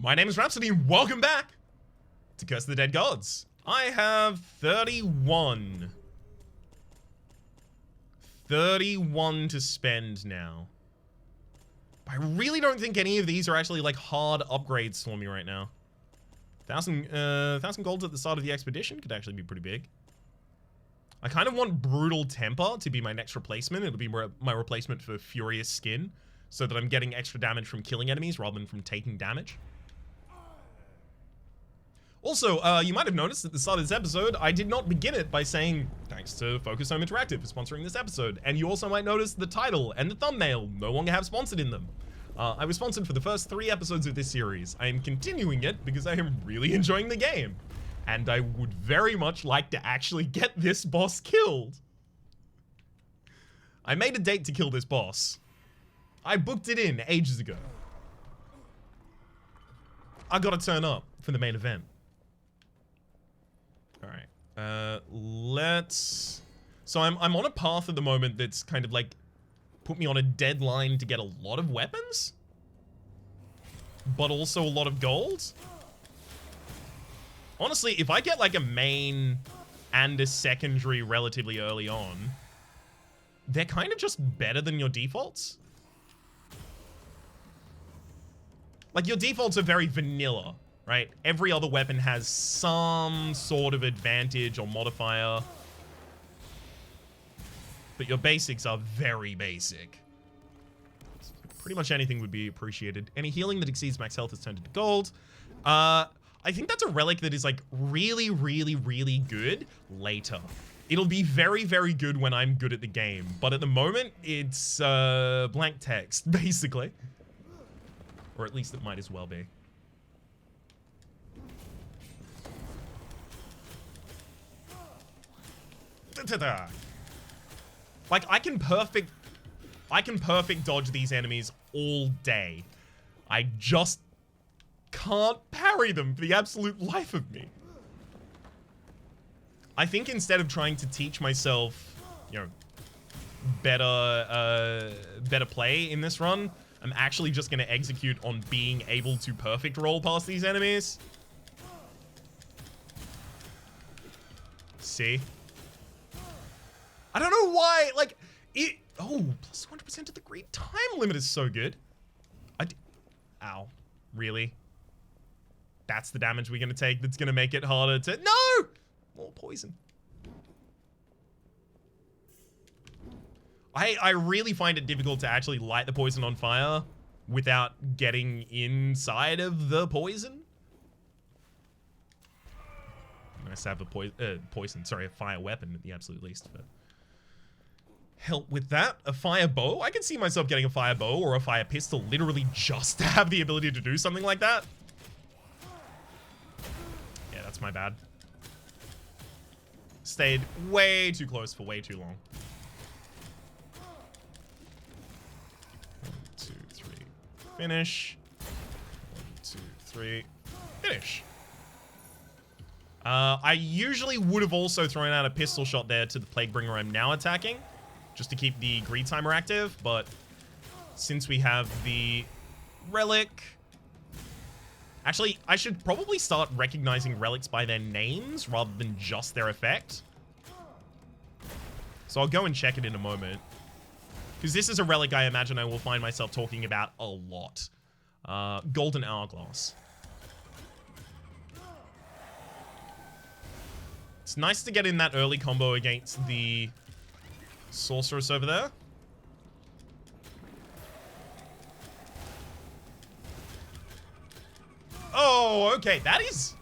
My name is Rhapsody, and welcome back to Curse of the Dead Gods. I have 31 to spend now. I really don't think any of these are actually like hard upgrades for me right now. 1,000 golds at the start of the expedition could actually be pretty big. I kind of want Brutal Temper to be my next replacement. It'll be my replacement for Furious Skin, so that I'm getting extra damage from killing enemies rather than from taking damage. Also, you might have noticed at the start of this episode, I did not begin it by saying, thanks to Focus Home Interactive for sponsoring this episode. And you also might notice the title and the thumbnail no longer have sponsored in them. I was sponsored for the first 3 episodes of this series. I am continuing it because I am really enjoying the game. And I would very much like to actually get this boss killed. I made a date to kill this boss. I booked it in ages ago. I gotta turn up for the main event. Alright, let's... So I'm on a path at the moment that's kind of like put me on a deadline to get a lot of weapons, but also a lot of gold. Honestly, if I get like a main and a secondary relatively early on, they're kind of just better than your defaults. Like, your defaults are very vanilla, right? Every other weapon has some sort of advantage or modifier. But your basics are very basic. So pretty much anything would be appreciated. Any healing that exceeds max health is turned into gold. I think that's a relic that is like really, really, really good later. It'll be very, very good when I'm good at the game. But at the moment, it's blank text, basically. Or at least it might as well be. Like, I can perfect dodge these enemies all day. I just can't parry them for the absolute life of me. I think instead of trying to teach myself, you know, better play in this run, I'm actually just going to execute on being able to perfect roll past these enemies. See? I don't know why, like, it... Oh, plus 200% of the great time limit is so good. Ow. Really? That's the damage we're going to take that's going to make it harder to... No! More poison. I really find it difficult to actually light the poison on fire without getting inside of the poison. Nice to have a fire weapon at the absolute least. But help with that. A fire bow? I can see myself getting a fire bow or a fire pistol literally just to have the ability to do something like that. Yeah, that's my bad. Stayed way too close for way too long. 1, 2, 3. Finish. 1, 2, 3. Finish. I usually would have also thrown out a pistol shot there to the Plaguebringer I'm now attacking, just to keep the greed timer active, but since we have the relic... Actually, I should probably start recognizing relics by their names rather than just their effect. So I'll go and check it in a moment. Because this is a relic I imagine I will find myself talking about a lot. Golden Hourglass. It's nice to get in that early combo against the sorceress over there. Oh, okay. That is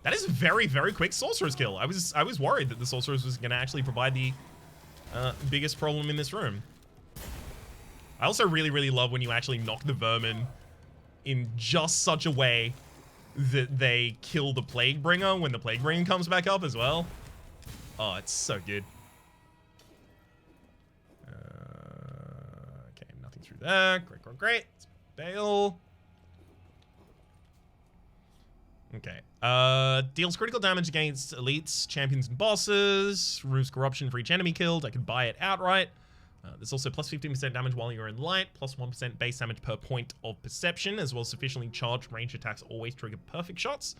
a very, very quick sorcerer's kill. I was worried that the sorceress was going to actually provide the biggest problem in this room. I also really, really love when you actually knock the vermin in just such a way that they kill the Plaguebringer when the Plaguebringer comes back up as well. Oh, it's so good. Okay, nothing through there. Great, great, great. Let's bail. Okay. Deals critical damage against elites, champions, and bosses. Removes corruption for each enemy killed. I could buy it outright. There's also plus 15% damage while you're in light, plus 1% base damage per point of perception, as well as sufficiently charged range attacks always trigger perfect shots.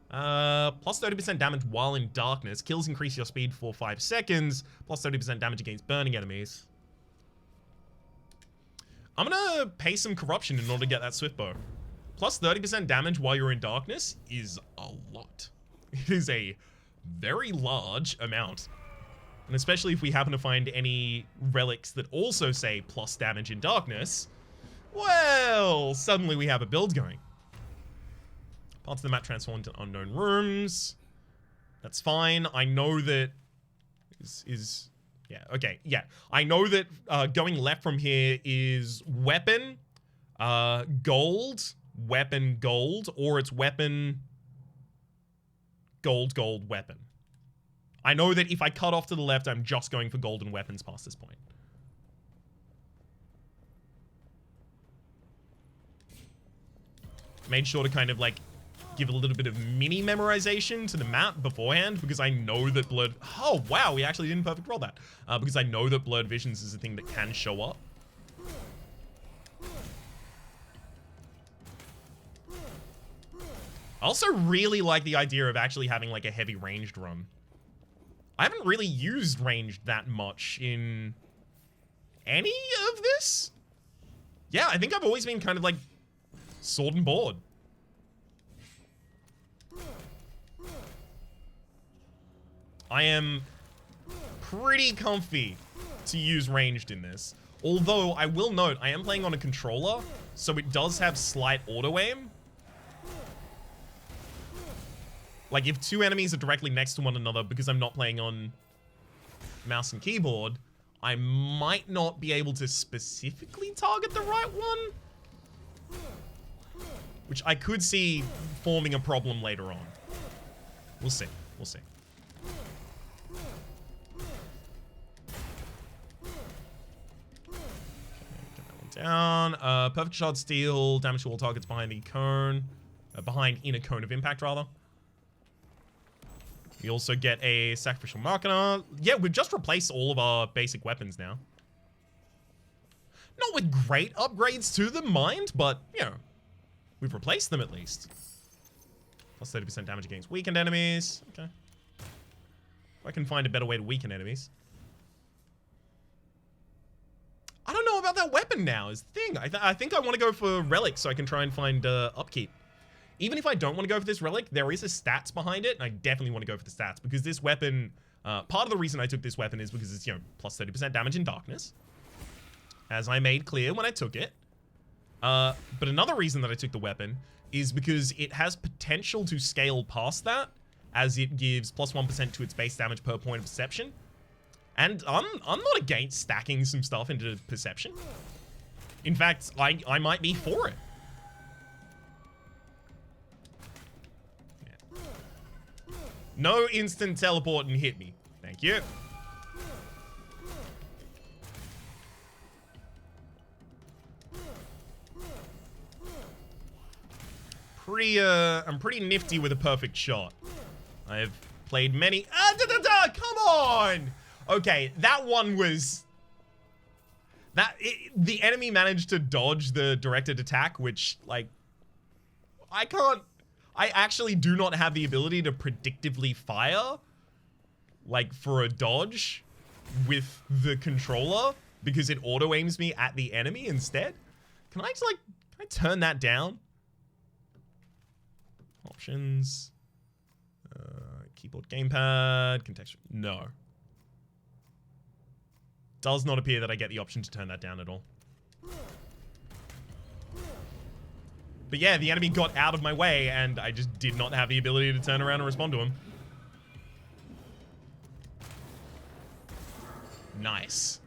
Plus 30% damage while in darkness. Kills increase your speed for 5 seconds. Plus 30% damage against burning enemies. I'm gonna pay some corruption in order to get that swift bow. Plus 30% damage while you're in darkness is a lot. It is a very large amount. And especially if we happen to find any relics that also say plus damage in darkness, well, suddenly we have a build going. Parts of the map transform into unknown rooms. That's fine. I know that yeah, okay, yeah. I know that going left from here is weapon, gold, weapon, gold, or it's weapon, gold, gold, weapon. I know that if I cut off to the left, I'm just going for golden weapons past this point. Made sure to kind of like give a little bit of mini memorization to the map beforehand because I know that blurred... Oh, wow, we actually didn't perfect roll that. Because I know that blurred visions is a thing that can show up. I also really like the idea of actually having like a heavy ranged run. I haven't really used ranged that much in any of this. Yeah, I think I've always been kind of like sword and board. I am pretty comfy to use ranged in this. Although I will note, I am playing on a controller, so it does have slight auto aim. Like, if two enemies are directly next to one another because I'm not playing on mouse and keyboard, I might not be able to specifically target the right one. Which I could see forming a problem later on. We'll see. We'll see. Get that one down. Perfect shot steal. Damage to all targets behind the cone. Behind inner cone of impact, rather. We also get a sacrificial marker. Yeah, we've just replaced all of our basic weapons now. Not with great upgrades to them, mind, but, you know, we've replaced them at least. Plus 30% damage against weakened enemies. Okay. I can find a better way to weaken enemies. I don't know about that weapon now is the thing. I think I want to go for relics so I can try and find upkeep. Even if I don't want to go for this relic, there is a stats behind it, and I definitely want to go for the stats, because this weapon, part of the reason I took this weapon is because it's, you know, plus 30% damage in darkness, as I made clear when I took it. But another reason that I took the weapon is because it has potential to scale past that, as it gives plus 1% to its base damage per point of perception. And I'm not against stacking some stuff into perception. In fact, I might be for it. No instant teleport and hit me. Thank you. I'm pretty nifty with a perfect shot. I've played many. Come on! Okay, that one was... the enemy managed to dodge the directed attack, which, like... I actually do not have the ability to predictively fire, like, for a dodge with the controller, because it auto-aims me at the enemy instead. Can I turn that down? Options. Keyboard, gamepad, contextual. No. Does not appear that I get the option to turn that down at all. But yeah, the enemy got out of my way, and I just did not have the ability to turn around and respond to him. Nice.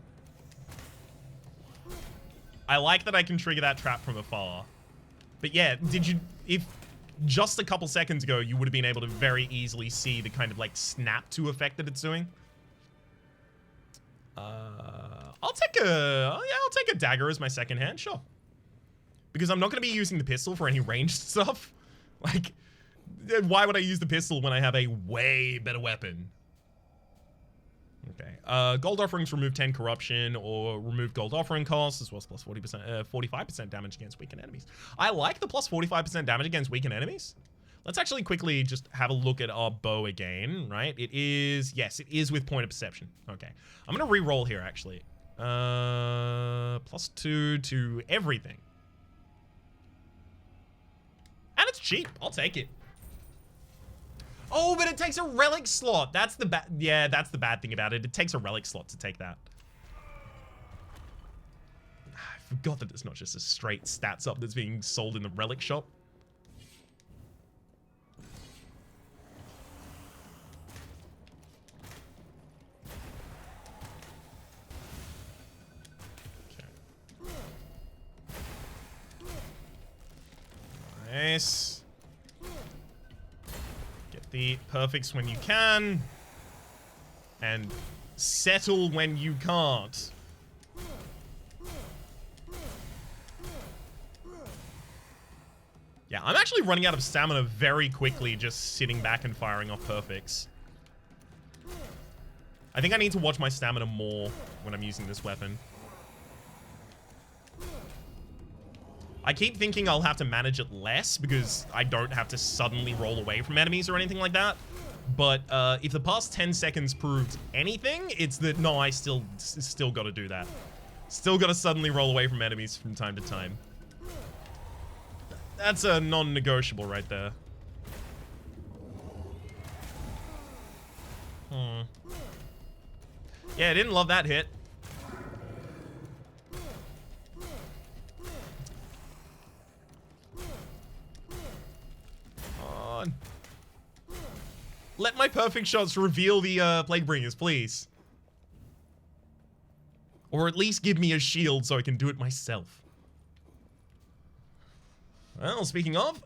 I like that I can trigger that trap from afar. But yeah, if just a couple seconds ago, you would have been able to very easily see the kind of like snap to effect that it's doing. I'll take a dagger as my second hand, sure. Because I'm not going to be using the pistol for any ranged stuff. Like, why would I use the pistol when I have a way better weapon? Okay. Gold offerings remove 10 corruption or remove gold offering costs, as well as plus 40%, 45% damage against weakened enemies. I like the plus 45% damage against weakened enemies. Let's actually quickly just have a look at our bow again, right? It is, yes, it is with point of perception. Okay. I'm going to re-roll here, actually. +2 to everything. And it's cheap. I'll take it. Oh, but it takes a relic slot. That's the bad. Yeah, that's the bad thing about it. It takes a relic slot to take that. I forgot that it's not just a straight stats up that's being sold in the relic shop. Okay. Nice. The perfects when you can, and settle when you can't. Yeah, I'm actually running out of stamina very quickly just sitting back and firing off perfects. I think I need to watch my stamina more when I'm using this weapon. I keep thinking I'll have to manage it less because I don't have to suddenly roll away from enemies or anything like that. But if the past 10 seconds proved anything, it's that, no, I still got to do that. Still got to suddenly roll away from enemies from time to time. That's a non-negotiable right there. Yeah, I didn't love that hit. Let my perfect shots reveal the Plaguebringers, please. Or at least give me a shield so I can do it myself. Well, speaking of,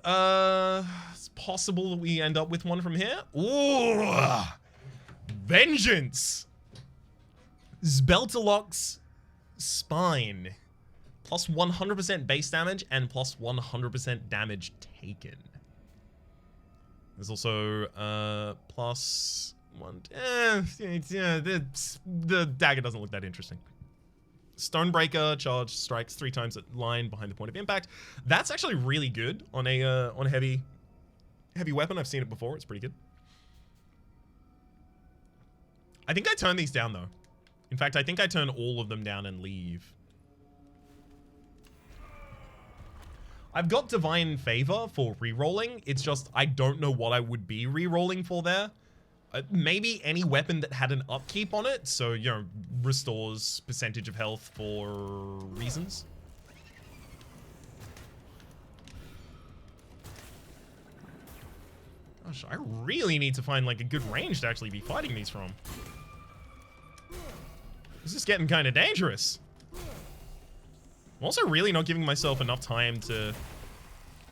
it's possible that we end up with one from here. Ooh! Vengeance! Zbeltalok's Spine. Plus 100% base damage and plus 100% damage taken. There's also plus one. The dagger doesn't look that interesting. Stonebreaker charge strikes 3 times at line behind the point of impact. That's actually really good on a heavy weapon. I've seen it before. It's pretty good. I think I turn these down though. In fact, I think I turn all of them down and leave. I've got Divine Favor for re-rolling. It's just I don't know what I would be re-rolling for there. Maybe any weapon that had an upkeep on it, so, you know, restores percentage of health for reasons. Gosh, I really need to find, like, a good range to actually be fighting these from. This is getting kind of dangerous. I'm also really not giving myself enough time to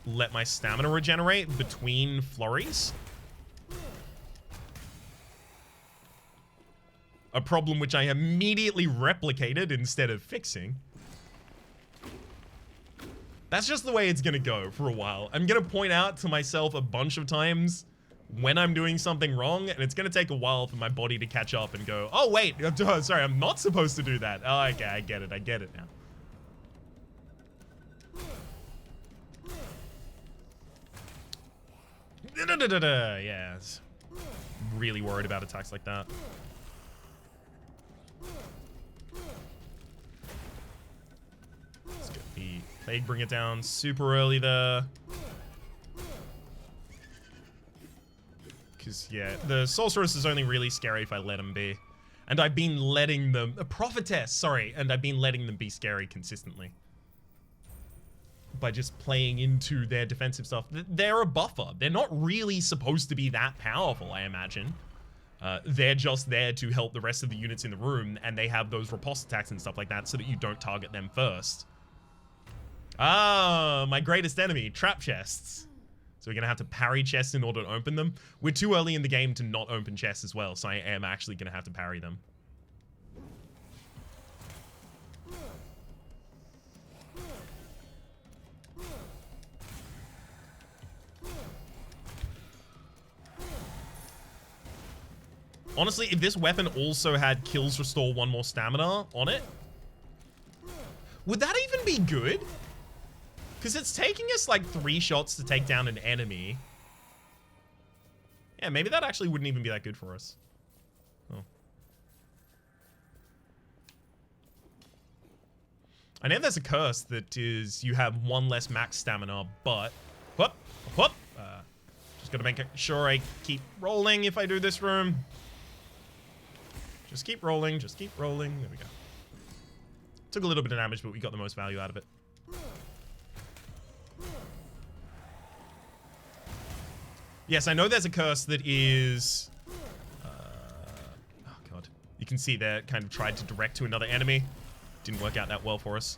let my stamina regenerate between flurries. A problem which I immediately replicated instead of fixing. That's just the way it's gonna go for a while. I'm gonna point out to myself a bunch of times when I'm doing something wrong, and it's gonna take a while for my body to catch up and go, oh wait, sorry, I'm not supposed to do that. Oh, okay, I get it now. Yeah, really worried about attacks like that. Let's get the Plague, bring it down super early there. Because, yeah, the Sorceress is only really scary if I let them be. And I've been letting them... Prophetess, sorry. And I've been letting them be scary consistently. By just playing into their defensive stuff. They're a buffer. They're not really supposed to be that powerful, I imagine. They're just there to help the rest of the units in the room, and they have those riposte attacks and stuff like that so that you don't target them first. Ah, my greatest enemy, trap chests. So we're gonna have to parry chests in order to open them. We're too early in the game to not open chests as well, so I am actually gonna have to parry them. Honestly, if this weapon also had kills restore 1 more stamina on it, would that even be good? Because it's taking us like 3 shots to take down an enemy. Yeah, maybe that actually wouldn't even be that good for us. Oh. I know there's a curse that is you have 1 less max stamina, but whoop, whoop. Just gotta make sure I keep rolling if I do this room. Just keep rolling, just keep rolling. There we go. Took a little bit of damage, but we got the most value out of it. Yes, I know there's a curse that is... oh, God. You can see that kind of tried to direct to another enemy. Didn't work out that well for us.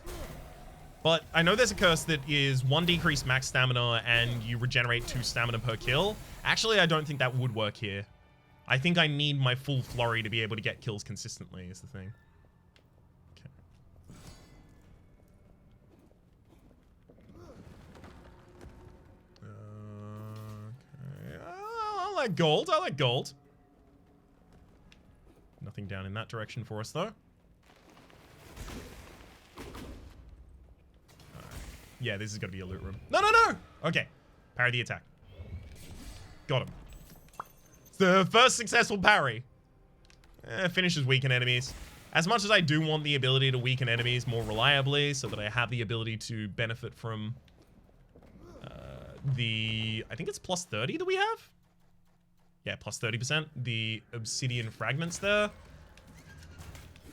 But I know there's a curse that is 1 decreased max stamina and you regenerate 2 stamina per kill. Actually, I don't think that would work here. I think I need my full flurry to be able to get kills consistently is the thing. Okay. Okay. I like gold. I like gold. Nothing down in that direction for us, though. Alright. Yeah, this is going to be a loot room. No, no, no! Okay. Parry the attack. Got him. The first successful parry. Finishes weaken enemies. As much as I do want the ability to weaken enemies more reliably so that I have the ability to benefit from I think it's plus 30 that we have? Yeah, plus 30%. The obsidian fragments there.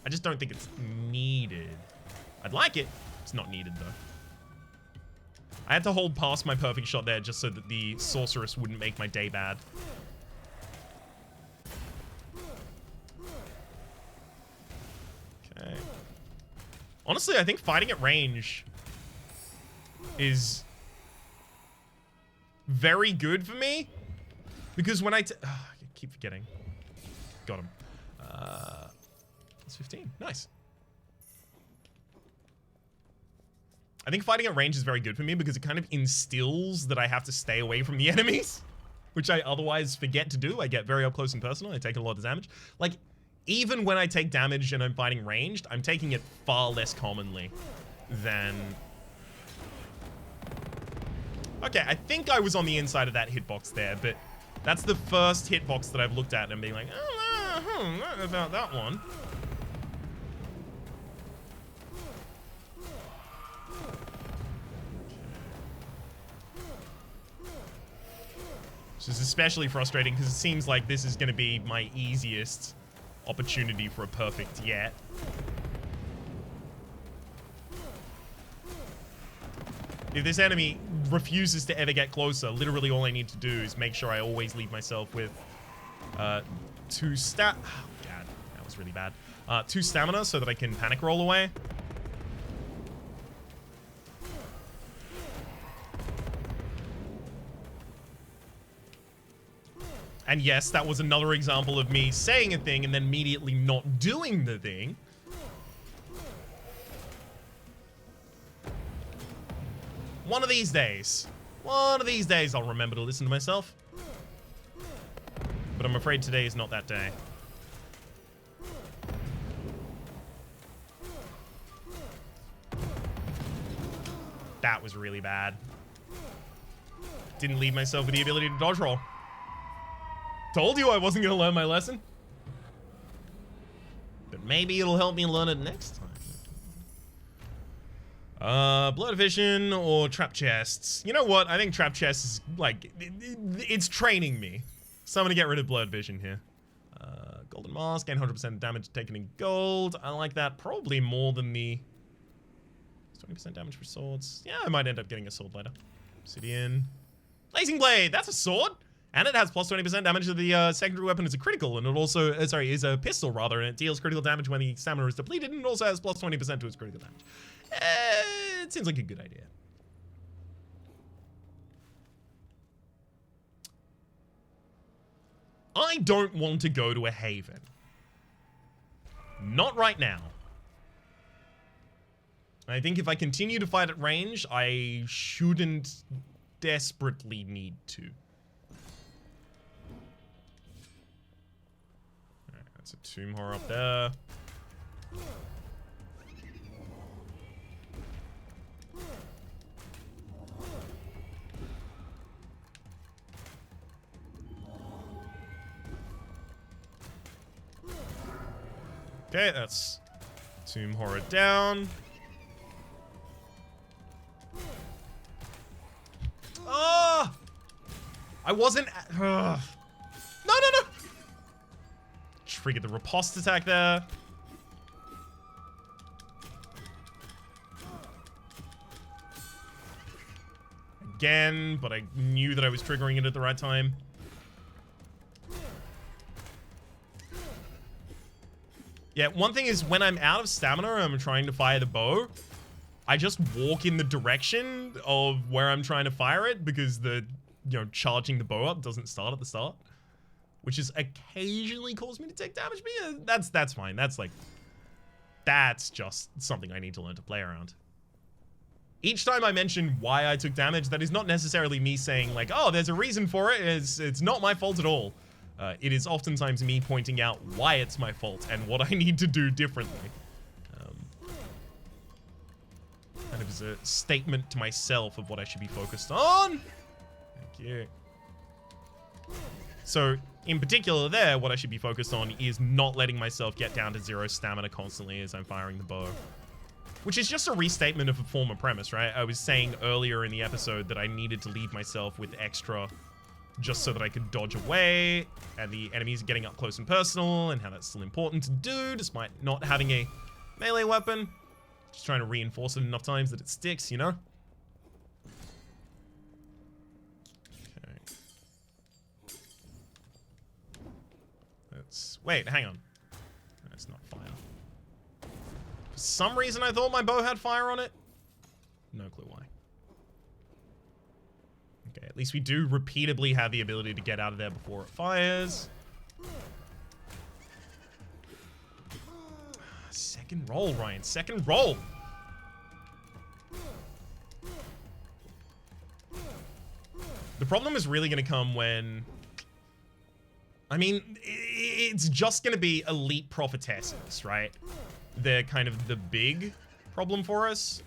I just don't think it's needed. I'd like it. It's not needed though. I had to hold past my perfect shot there just so that the sorceress wouldn't make my day bad. Okay. Honestly, I think fighting at range is very good for me. Because when I keep forgetting. Got him. That's 15. Nice. I think fighting at range is very good for me because it kind of instills that I have to stay away from the enemies, which I otherwise forget to do. I get very up close and personal. I take a lot of damage. Like, even when I take damage and I'm fighting ranged, I'm taking it far less commonly than... Okay, I think I was on the inside of that hitbox there, but that's the first hitbox that I've looked at and I'm being like, oh, not about that one. Which is especially frustrating because it seems like this is going to be my easiest opportunity for a perfect yet. If this enemy refuses to ever get closer, literally all I need to do is make sure I always leave myself with 2 stat... Oh, God, that was really bad. 2 stamina so that I can panic roll away. And yes, that was another example of me saying a thing and then immediately not doing the thing. One of these days I'll remember to listen to myself. But I'm afraid today is not that day. That was really bad. Didn't leave myself with the ability to dodge roll. Told you I wasn't going to learn my lesson. But maybe it'll help me learn it next time. Blood vision or trap chests. You know what? I think trap chests is like, it's training me. So I'm gonna get rid of blood vision here. Golden mask, gain 100% damage taken in gold. I like that probably more than the 20% damage for swords. Yeah, I might end up getting a sword later. Obsidian. Blazing blade, that's a sword. And it has plus 20% damage to the secondary weapon as a critical, and it also, is a pistol rather, and it deals critical damage when the stamina is depleted, and it also has plus 20% to its critical damage. It seems like a good idea. I don't want to go to a haven. Not right now. I think if I continue to fight at range, I shouldn't desperately need to. It's a tomb horror up there. Okay, that's tomb horror down. Oh! I wasn't... No, no, no! Triggered the riposte attack there. Again, but I knew that I was triggering it at the right time. Yeah, one thing is when I'm out of stamina and I'm trying to fire the bow, I just walk in the direction of where I'm trying to fire it because the, you know, charging the bow up doesn't start at the start, which has occasionally caused me to take damage. But yeah, that's fine. That's just something I need to learn to play around. Each time I mention why I took damage, that is not necessarily me saying like, oh, there's a reason for it. It's not my fault at all. It is oftentimes me pointing out why it's my fault and what I need to do differently. Kind of as a statement to myself of what I should be focused on. Thank you. So, in particular there, what I should be focused on is not letting myself get down to 0 stamina constantly as I'm firing the bow. Which is just a restatement of a former premise, right? I was saying earlier in the episode that I needed to leave myself with extra just so that I could dodge away, and the enemies are getting up close and personal, and how that's still important to do, despite not having a melee weapon. Just trying to reinforce it enough times that it sticks, you know? Okay. Let's... Wait, hang on. That's not fire. For some reason I thought my bow had fire on it. No clue why. Okay, at least we do repeatedly have the ability to get out of there before it fires. Second roll, Ryan. Second roll. The problem is really going to come when... I mean, it's just going to be elite prophetesses, right? They're kind of the big problem for us.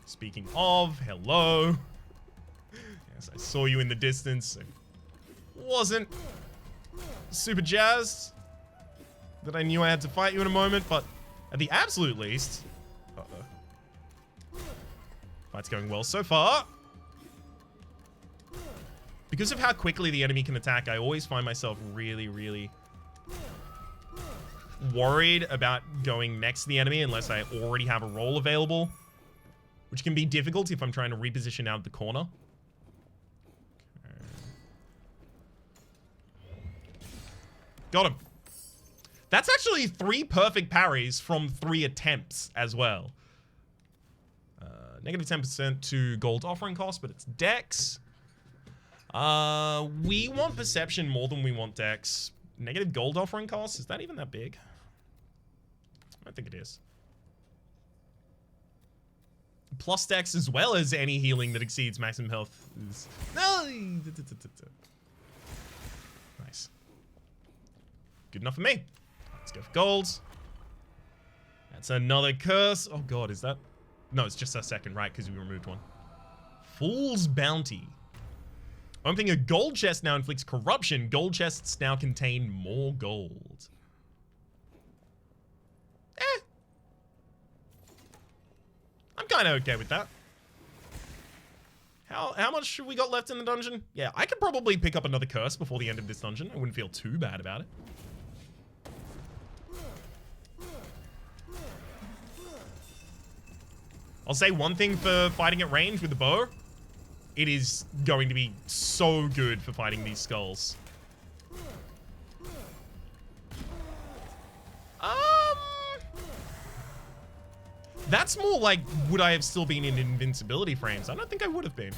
Speaking of, hello. Yes, I saw you in the distance. I wasn't super jazzed that I knew I had to fight you in a moment, but at the absolute least... Uh-oh. Fight's going well so far. Because of how quickly the enemy can attack, I always find myself really, really worried about going next to the enemy unless I already have a roll available. Which can be difficult if I'm trying to reposition out of the corner. Okay. Got him. That's actually 3 perfect parries from 3 attempts as well. Negative 10% to gold offering cost, but it's dex. We want perception more than we want dex. Negative gold offering cost, is that even that big? I don't think it is. Plus dex as well as any healing that exceeds maximum health is... Nice. Good enough for me. Let's go for golds. That's another curse. Oh god, is that... No, it's just our second, right? Because we removed one. Fool's Bounty. Opening a gold chest now inflicts corruption. Gold chests now contain more gold. I'm kind of okay with that. How much have we got left in the dungeon? Yeah, I could probably pick up another curse before the end of this dungeon. I wouldn't feel too bad about it. I'll say one thing for fighting at range with the bow. It is going to be so good for fighting these skulls. That's more like, would I have still been in invincibility frames? I don't think I would have been.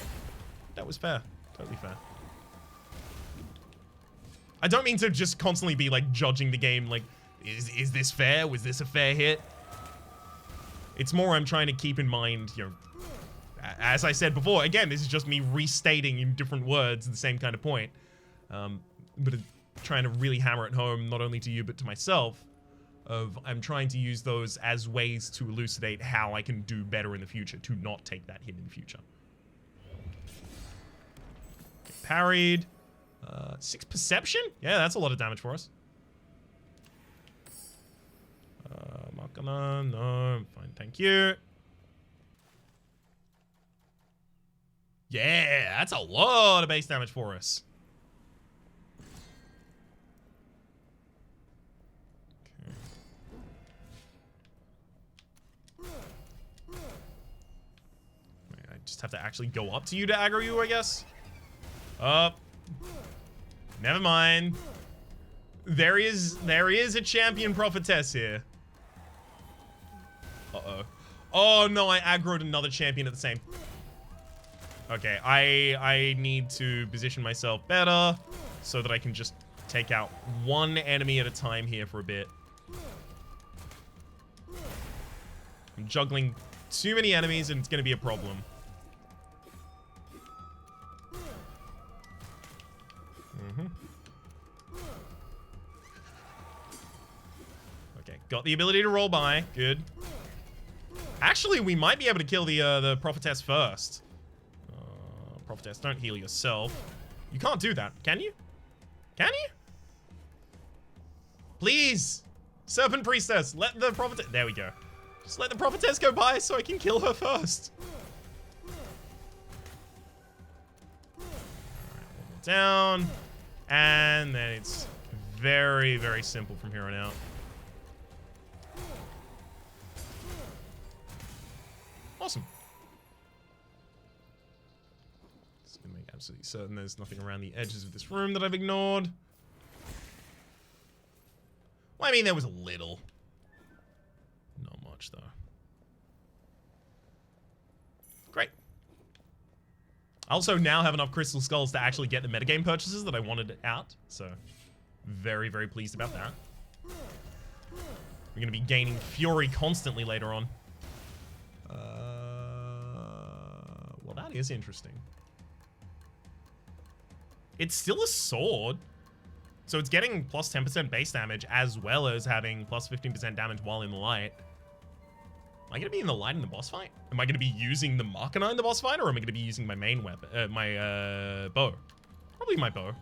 That was fair. Totally fair. I don't mean to just constantly be like judging the game like, is this fair? Was this a fair hit? It's more I'm trying to keep in mind, you know, as I said before, again, this is just me restating in different words the same kind of point. But trying to really hammer it home, not only to you, but to myself, I'm trying to use those as ways to elucidate how I can do better in the future, to not take that hit in the future. Get parried. 6 perception? Yeah, that's a lot of damage for us. Makana, no, fine, thank you. Yeah, that's a lot of base damage for us. I just have to actually go up to you to aggro you, I guess. Up. Never mind. There is a champion prophetess here. Uh-oh. Oh no, I aggroed another champion at the same. Okay, I need to position myself better so that I can just take out one enemy at a time here for a bit. I'm juggling too many enemies and it's gonna be a problem. Okay, got the ability to roll by. Good. Actually, we might be able to kill the prophetess first. Prophetess, don't heal yourself. You can't do that, can you? Can you? Please! Serpent Priestess, let the prophetess... There we go. Just let the prophetess go by so I can kill her first. Alright, one more down. And then it's very, very simple from here on out. Awesome. Just gonna make absolutely certain there's nothing around the edges of this room that I've ignored. Well, I mean, there was a little. Not much, though. Great. I also now have enough crystal skulls to actually get the metagame purchases that I wanted out. So, very, very pleased about that. We're going to be gaining fury constantly later on. Well, that is interesting. It's still a sword. So it's getting plus 10% base damage as well as having plus 15% damage while in the light. Am I going to be in the light in the boss fight? Am I going to be using the Machina in the boss fight? Or am I going to be using my main weapon, my bow? Probably my bow.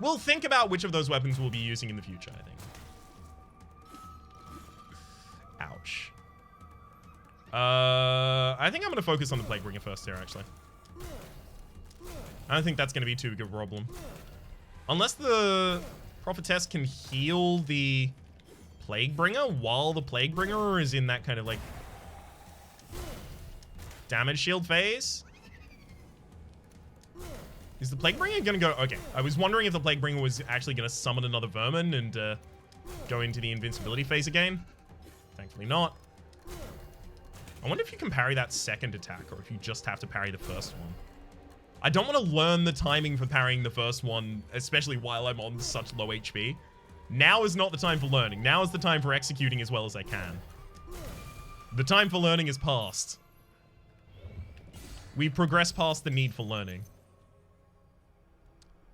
We'll think about which of those weapons we'll be using in the future, I think. Ouch. I think I'm going to focus on the Plaguebringer first here, actually. I don't think that's going to be too big of a problem. Unless the prophetess can heal the Plaguebringer while the Plaguebringer is in that kind of like damage shield phase. Is the Plaguebringer gonna go? Okay, I was wondering if the Plaguebringer was actually gonna summon another vermin and go into the invincibility phase again. Thankfully not. I wonder if you can parry that second attack or if you just have to parry the first one. I don't want to learn the timing for parrying the first one, especially while I'm on such low HP. Now is not the time for learning. Now is the time for executing as well as I can. The time for learning is past. We progress past the need for learning.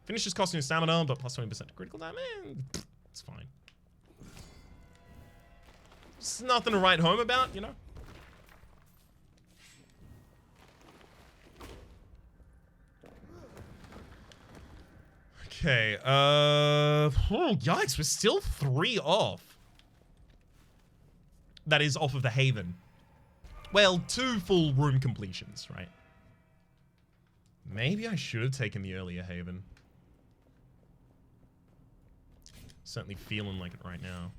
Finishes costing you stamina, but plus 20% critical damage. It's fine. It's nothing to write home about, you know? Okay, oh, yikes, we're still 3 off. That is off of the Haven. Well, 2 full room completions, right? Maybe I should have taken the earlier Haven. Certainly feeling like it right now.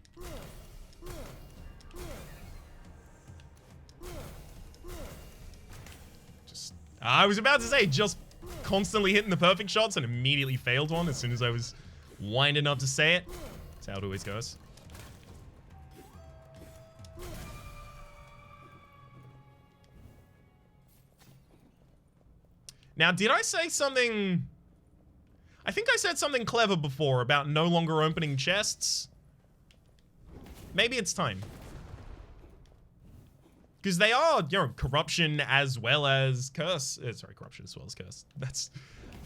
I was about to say, just constantly hitting the perfect shots and immediately failed one as soon as I was winding up to say it. That's how it always goes. Now, did I say something... I think I said something clever before about no longer opening chests. Maybe it's time. Because they are, you know, corruption as well as curse. Sorry, corruption as well as curse. That's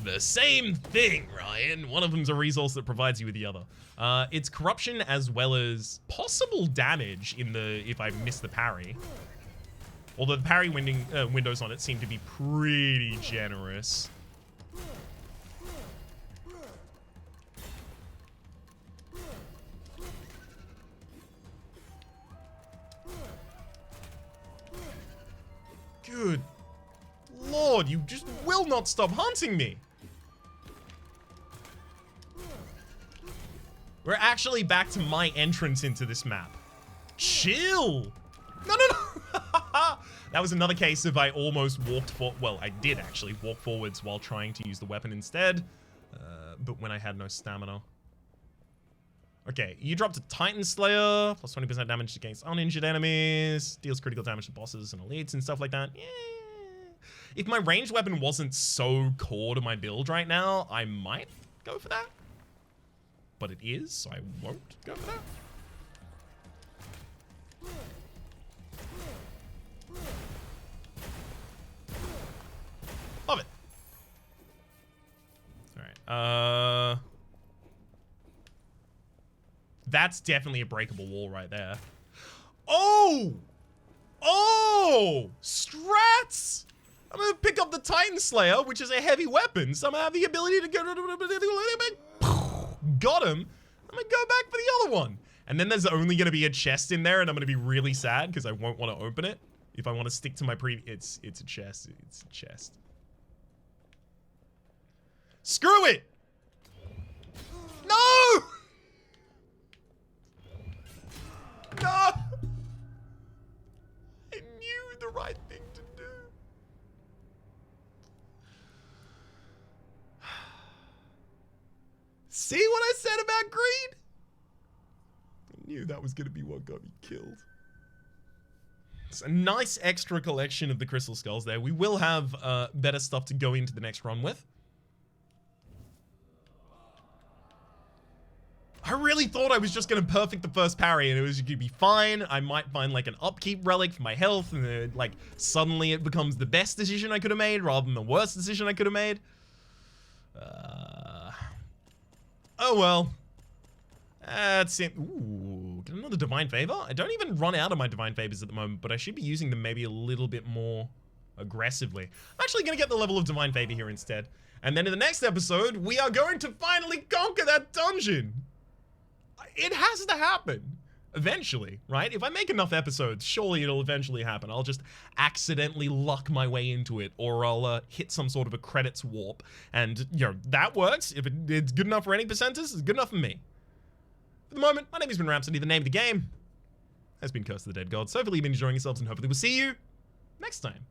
The same thing, Ryan. One of them's a resource that provides you with the other. It's corruption as well as possible damage in the if I miss the parry. Although the parry windows on it seem to be pretty generous. Good Lord, you just will not stop hunting me. We're actually back to my entrance into this map. Chill. No. That was another case of I almost walked well, I did actually walk forwards while trying to use the weapon instead. But when I had no stamina. Okay, you dropped a Titan Slayer, plus 20% damage against uninjured enemies, deals critical damage to bosses and elites and stuff like that. Yeah. If my ranged weapon wasn't so core to my build right now, I might go for that. But it is, so I won't go for that. Love it. Alright, that's definitely a breakable wall right there. Oh! Oh! Strats! I'm gonna pick up the Titan Slayer, which is a heavy weapon, so I'm gonna have the ability to go... Got him. I'm gonna go back for the other one. And then there's only gonna be a chest in there, and I'm gonna be really sad, because I won't want to open it. If I want to stick to my it's a chest. It's a chest. Screw it! No! No! I knew the right thing to do. See what I said about greed? I knew that was going to be what got me killed. It's a nice extra collection of the crystal skulls there. We will have better stuff to go into the next run with. I really thought I was just going to perfect the first parry and it was going to be fine. I might find like an upkeep relic for my health and then, like suddenly it becomes the best decision I could have made rather than the worst decision I could have made. Oh well. That's it. Ooh, get another divine favor? I don't even run out of my divine favors at the moment, but I should be using them maybe a little bit more aggressively. I'm actually going to get the level of divine favor here instead. And then in the next episode, we are going to finally conquer that dungeon. It has to happen. Eventually, right? If I make enough episodes, surely it'll eventually happen. I'll just accidentally luck my way into it, or I'll hit some sort of a credits warp. And, you know, that works. If it's good enough for any percenters, it's good enough for me. For the moment, my name has been Rhapsody. The name of the game has been Curse of the Dead Gods. So hopefully you've been enjoying yourselves, and hopefully we'll see you next time.